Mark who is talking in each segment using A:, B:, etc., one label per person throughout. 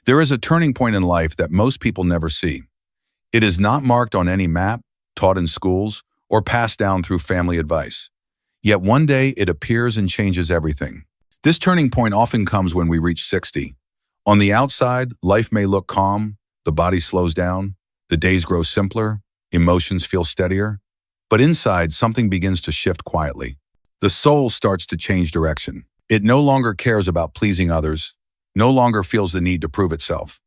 A: There is a turning point in life that most people never see. It is not marked on any map, taught in schools, or passed down through family advice. Yet one day it appears and changes everything. This turning point often comes when we reach 60. On the outside, life may look calm, the body slows down, the days grow simpler, emotions feel steadier. But inside, something begins to shift quietly. The soul starts to change direction. It no longer cares about pleasing others, no longer feels the need to prove itself.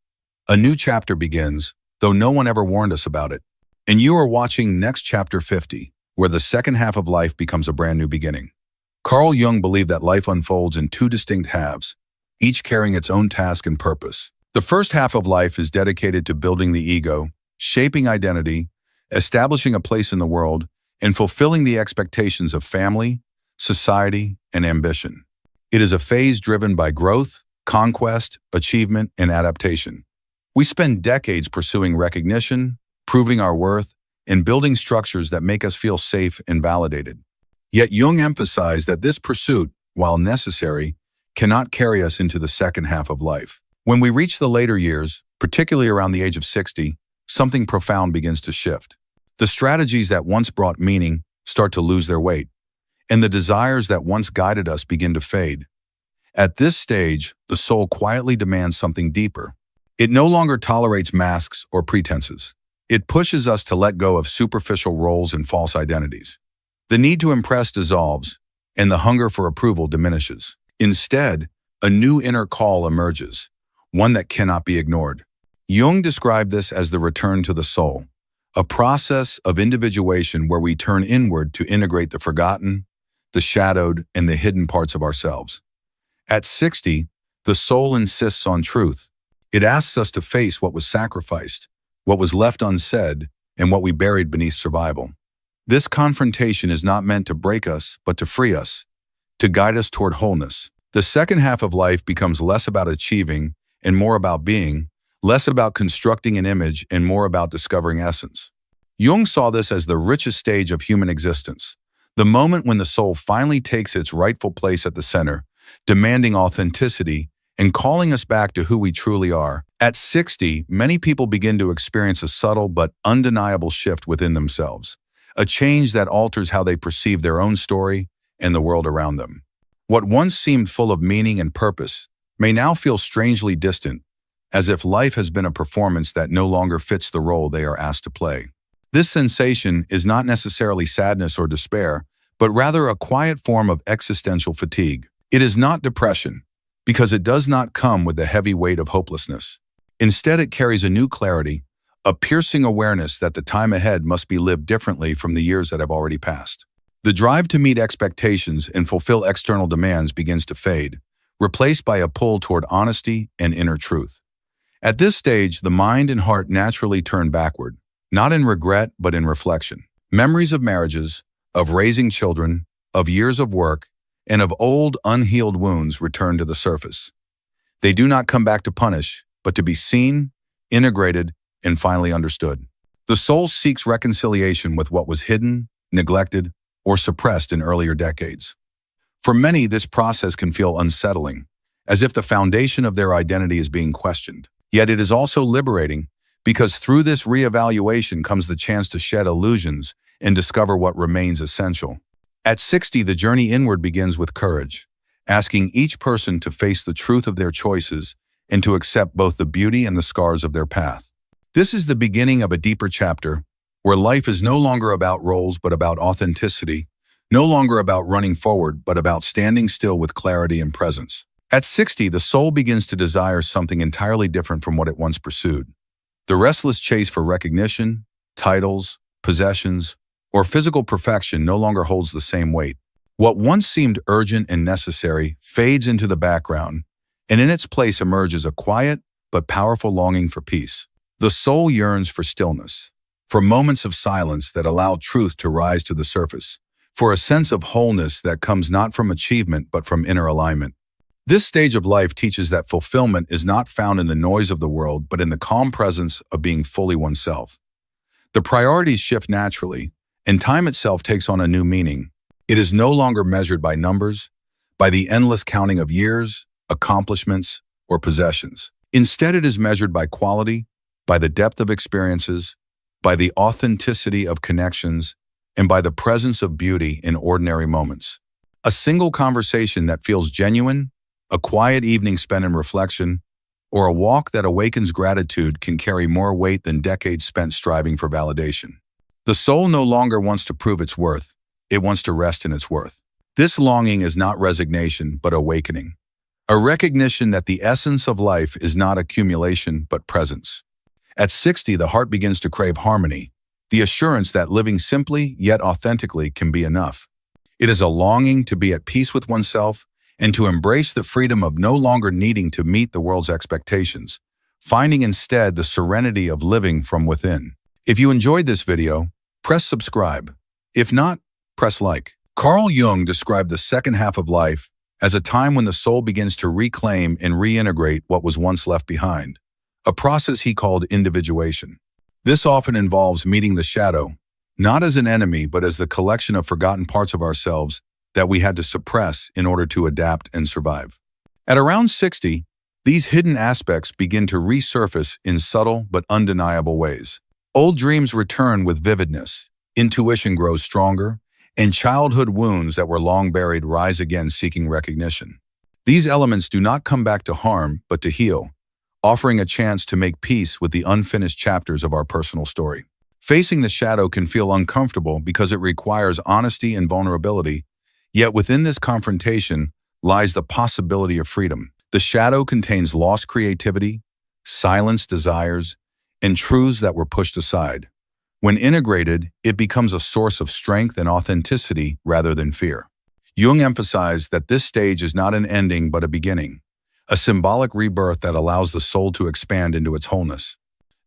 A: A new chapter begins, though no one ever warned us about it. And you are watching Next Chapter 50, where the second half of life becomes a brand new beginning. Carl Jung believed that life unfolds in two distinct halves, each carrying its own task and purpose. The first half of life is dedicated to building the ego, shaping identity, establishing a place in the world, and fulfilling the expectations of family, society, and ambition. It is a phase driven by growth, conquest, achievement, and adaptation. We spend decades pursuing recognition, proving our worth, and building structures that make us feel safe and validated. Yet Jung emphasized that this pursuit, while necessary, cannot carry us into the second half of life. When we reach the later years, particularly around the age of 60, something profound begins to shift. The strategies that once brought meaning start to lose their weight, and the desires that once guided us begin to fade. At this stage, the soul quietly demands something deeper. It no longer tolerates masks or pretenses. It pushes us to let go of superficial roles and false identities. The need to impress dissolves, and the hunger for approval diminishes. Instead, a new inner call emerges, one that cannot be ignored. Jung described this as the return to the soul, a process of individuation where we turn inward to integrate the forgotten, the shadowed, and the hidden parts of ourselves. At 60, the soul insists on truth. It asks us to face what was sacrificed, what was left unsaid, and what we buried beneath survival. This confrontation is not meant to break us, but to free us, to guide us toward wholeness. The second half of life becomes less about achieving and more about being, less about constructing an image and more about discovering essence. Jung saw this as the richest stage of human existence, the moment when the soul finally takes its rightful place at the center, demanding authenticity and calling us back to who we truly are. At 60, many people begin to experience a subtle but undeniable shift within themselves, a change that alters how they perceive their own story and the world around them. What once seemed full of meaning and purpose may now feel strangely distant, as if life has been a performance that no longer fits the role they are asked to play. This sensation is not necessarily sadness or despair, but rather a quiet form of existential fatigue. It is not depression, because it does not come with the heavy weight of hopelessness. Instead, it carries a new clarity, a piercing awareness that the time ahead must be lived differently from the years that have already passed. The drive to meet expectations and fulfill external demands begins to fade, replaced by a pull toward honesty and inner truth. At this stage, the mind and heart naturally turn backward, not in regret, but in reflection. Memories of marriages, of raising children, of years of work, and of old, unhealed wounds return to the surface. They do not come back to punish, but to be seen, integrated, and finally understood. The soul seeks reconciliation with what was hidden, neglected, or suppressed in earlier decades. For many, this process can feel unsettling, as if the foundation of their identity is being questioned. Yet it is also liberating, because through this reevaluation comes the chance to shed illusions and discover what remains essential. At 60, the journey inward begins with courage, asking each person to face the truth of their choices and to accept both the beauty and the scars of their path. This is the beginning of a deeper chapter, where life is no longer about roles but about authenticity, no longer about running forward but about standing still with clarity and presence. At 60, the soul begins to desire something entirely different from what it once pursued. The restless chase for recognition, titles, possessions, or physical perfection no longer holds the same weight. What once seemed urgent and necessary fades into the background, and in its place emerges a quiet but powerful longing for peace. The soul yearns for stillness, for moments of silence that allow truth to rise to the surface, for a sense of wholeness that comes not from achievement but from inner alignment. This stage of life teaches that fulfillment is not found in the noise of the world but in the calm presence of being fully oneself. The priorities shift naturally, and time itself takes on a new meaning. It is no longer measured by numbers, by the endless counting of years, accomplishments, or possessions. Instead, it is measured by quality, by the depth of experiences, by the authenticity of connections, and by the presence of beauty in ordinary moments. A single conversation that feels genuine, a quiet evening spent in reflection, or a walk that awakens gratitude can carry more weight than decades spent striving for validation. The soul no longer wants to prove its worth, it wants to rest in its worth. This longing is not resignation, but awakening. A recognition that the essence of life is not accumulation, but presence. At 60, the heart begins to crave harmony, the assurance that living simply yet authentically can be enough. It is a longing to be at peace with oneself and to embrace the freedom of no longer needing to meet the world's expectations, finding instead the serenity of living from within. If you enjoyed this video, press subscribe. If not, press like. Carl Jung described the second half of life as a time when the soul begins to reclaim and reintegrate what was once left behind, a process he called individuation. This often involves meeting the shadow, not as an enemy but as the collection of forgotten parts of ourselves that we had to suppress in order to adapt and survive. At around 60, these hidden aspects begin to resurface in subtle but undeniable ways. Old dreams return with vividness, intuition grows stronger, and childhood wounds that were long buried rise again seeking recognition. These elements do not come back to harm, but to heal, offering a chance to make peace with the unfinished chapters of our personal story. Facing the shadow can feel uncomfortable because it requires honesty and vulnerability, yet within this confrontation lies the possibility of freedom. The shadow contains lost creativity, silenced desires, and truths that were pushed aside. When integrated, it becomes a source of strength and authenticity rather than fear. Jung emphasized that this stage is not an ending but a beginning, a symbolic rebirth that allows the soul to expand into its wholeness.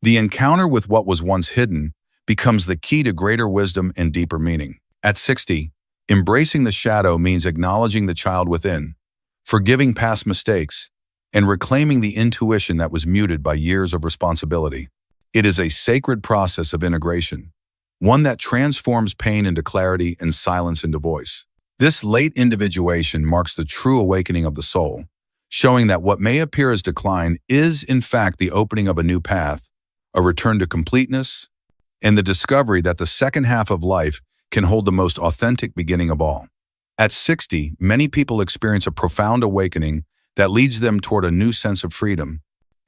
A: The encounter with what was once hidden becomes the key to greater wisdom and deeper meaning. At 60, embracing the shadow means acknowledging the child within, forgiving past mistakes, and reclaiming the intuition that was muted by years of responsibility. It is a sacred process of integration, one that transforms pain into clarity and silence into voice. This late individuation marks the true awakening of the soul, showing that what may appear as decline is, in fact, the opening of a new path, a return to completeness, and the discovery that the second half of life can hold the most authentic beginning of all. At 60, many people experience a profound awakening that leads them toward a new sense of freedom.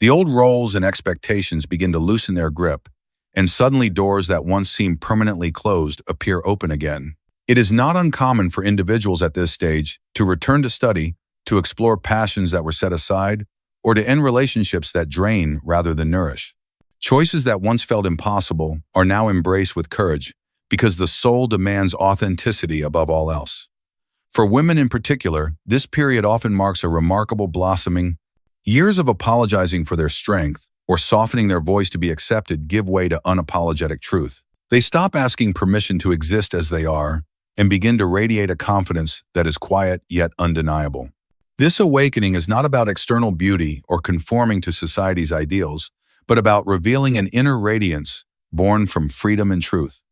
A: The old roles and expectations begin to loosen their grip, and suddenly doors that once seemed permanently closed appear open again. It is not uncommon for individuals at this stage to return to study, to explore passions that were set aside, or to end relationships that drain rather than nourish. Choices that once felt impossible are now embraced with courage because the soul demands authenticity above all else. For women in particular, this period often marks a remarkable blossoming. Years of apologizing for their strength or softening their voice to be accepted give way to unapologetic truth. They stop asking permission to exist as they are and begin to radiate a confidence that is quiet yet undeniable. This awakening is not about external beauty or conforming to society's ideals, but about revealing an inner radiance born from freedom and truth.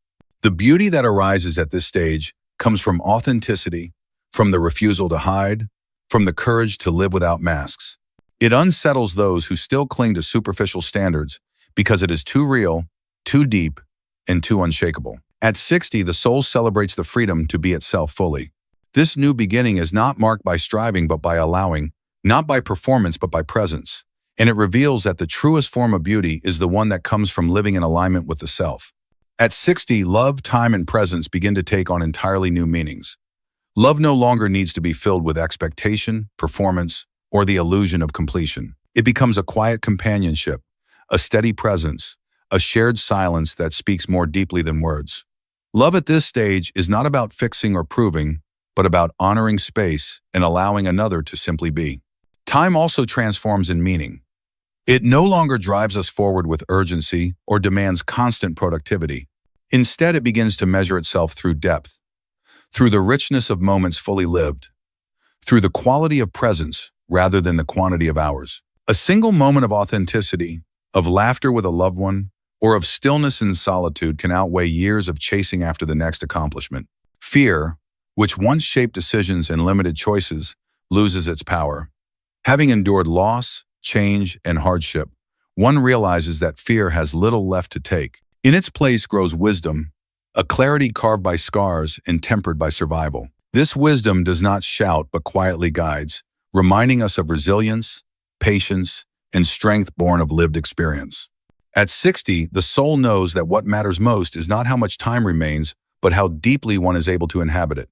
A: The beauty that arises at this stage comes from authenticity, from the refusal to hide, from the courage to live without masks. It unsettles those who still cling to superficial standards because it is too real, too deep, and too unshakable. At 60, the soul celebrates the freedom to be itself fully. This new beginning is not marked by striving but by allowing, not by performance but by presence. And it reveals that the truest form of beauty is the one that comes from living in alignment with the self. At 60, love, time, and presence begin to take on entirely new meanings. Love no longer needs to be filled with expectation, performance, or the illusion of completion. It becomes a quiet companionship, a steady presence, a shared silence that speaks more deeply than words. Love at this stage is not about fixing or proving, but about honoring space and allowing another to simply be. Time also transforms in meaning. It no longer drives us forward with urgency or demands constant productivity. Instead, it begins to measure itself through depth, through the richness of moments fully lived, through the quality of presence rather than the quantity of hours. A single moment of authenticity, of laughter with a loved one, or of stillness in solitude can outweigh years of chasing after the next accomplishment. Fear, which once shaped decisions and limited choices, loses its power. Having endured loss, change, and hardship, one realizes that fear has little left to take. In its place grows wisdom, a clarity carved by scars and tempered by survival. This wisdom does not shout but quietly guides, reminding us of resilience, patience, and strength born of lived experience. At 60, the soul knows that what matters most is not how much time remains, but how deeply one is able to inhabit it.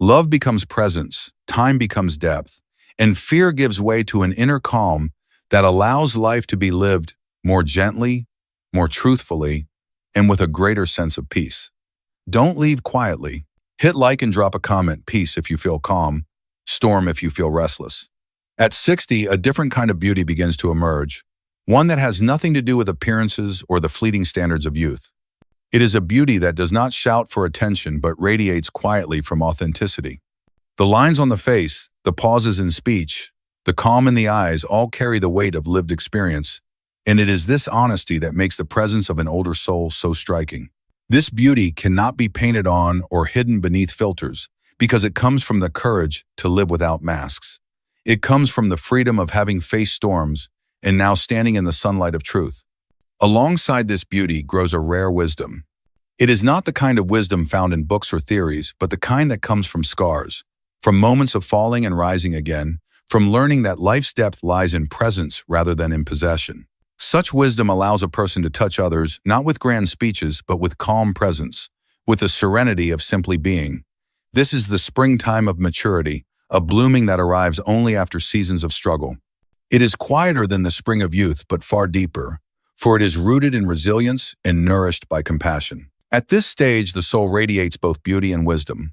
A: Love becomes presence, time becomes depth, and fear gives way to an inner calm that allows life to be lived more gently, more truthfully, and with a greater sense of peace. Don't leave quietly. Hit like and drop a comment, peace if you feel calm, storm if you feel restless. At 60, a different kind of beauty begins to emerge, one that has nothing to do with appearances or the fleeting standards of youth. It is a beauty that does not shout for attention but radiates quietly from authenticity. The lines on the face, the pauses in speech, the calm in the eyes all carry the weight of lived experience, and it is this honesty that makes the presence of an older soul so striking. This beauty cannot be painted on or hidden beneath filters because it comes from the courage to live without masks. It comes from the freedom of having faced storms and now standing in the sunlight of truth. Alongside this beauty grows a rare wisdom. It is not the kind of wisdom found in books or theories, but the kind that comes from scars, from moments of falling and rising again, from learning that life's depth lies in presence rather than in possession. Such wisdom allows a person to touch others not with grand speeches, but with calm presence, with the serenity of simply being. This is the springtime of maturity, a blooming that arrives only after seasons of struggle. It is quieter than the spring of youth, but far deeper, for it is rooted in resilience and nourished by compassion. At this stage, the soul radiates both beauty and wisdom,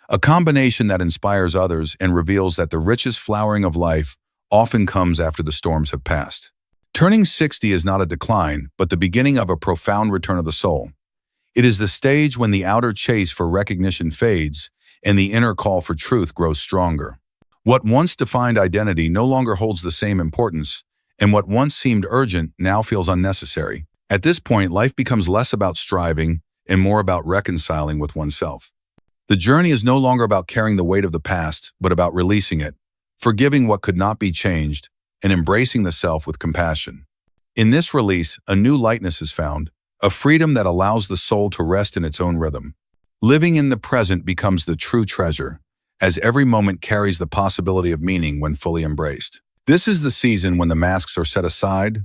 A: a combination that inspires others and reveals that the richest flowering of life often comes after the storms have passed. Turning 60 is not a decline, but the beginning of a profound return of the soul. It is the stage when the outer chase for recognition fades and the inner call for truth grows stronger. What once defined identity no longer holds the same importance, and what once seemed urgent now feels unnecessary. At this point, life becomes less about striving and more about reconciling with oneself. The journey is no longer about carrying the weight of the past, but about releasing it, forgiving what could not be changed, and embracing the self with compassion. In this release, a new lightness is found, a freedom that allows the soul to rest in its own rhythm. Living in the present becomes the true treasure, as every moment carries the possibility of meaning when fully embraced. This is the season when the masks are set aside,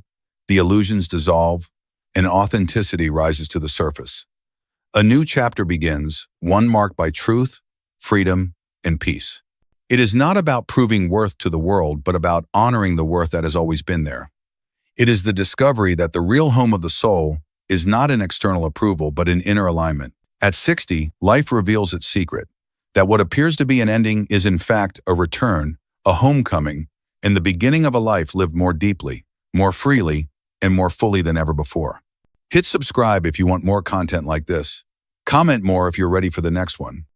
A: the illusions dissolve, and authenticity rises to the surface. A new chapter begins, one marked by truth, freedom, and peace. It is not about proving worth to the world, but about honoring the worth that has always been there. It is the discovery that the real home of the soul is not in external approval, but in inner alignment. At 60, life reveals its secret, that what appears to be an ending is in fact a return, a homecoming, and the beginning of a life lived more deeply, more freely, and more fully than ever before. Hit subscribe if you want more content like this. Comment more if you're ready for the next one.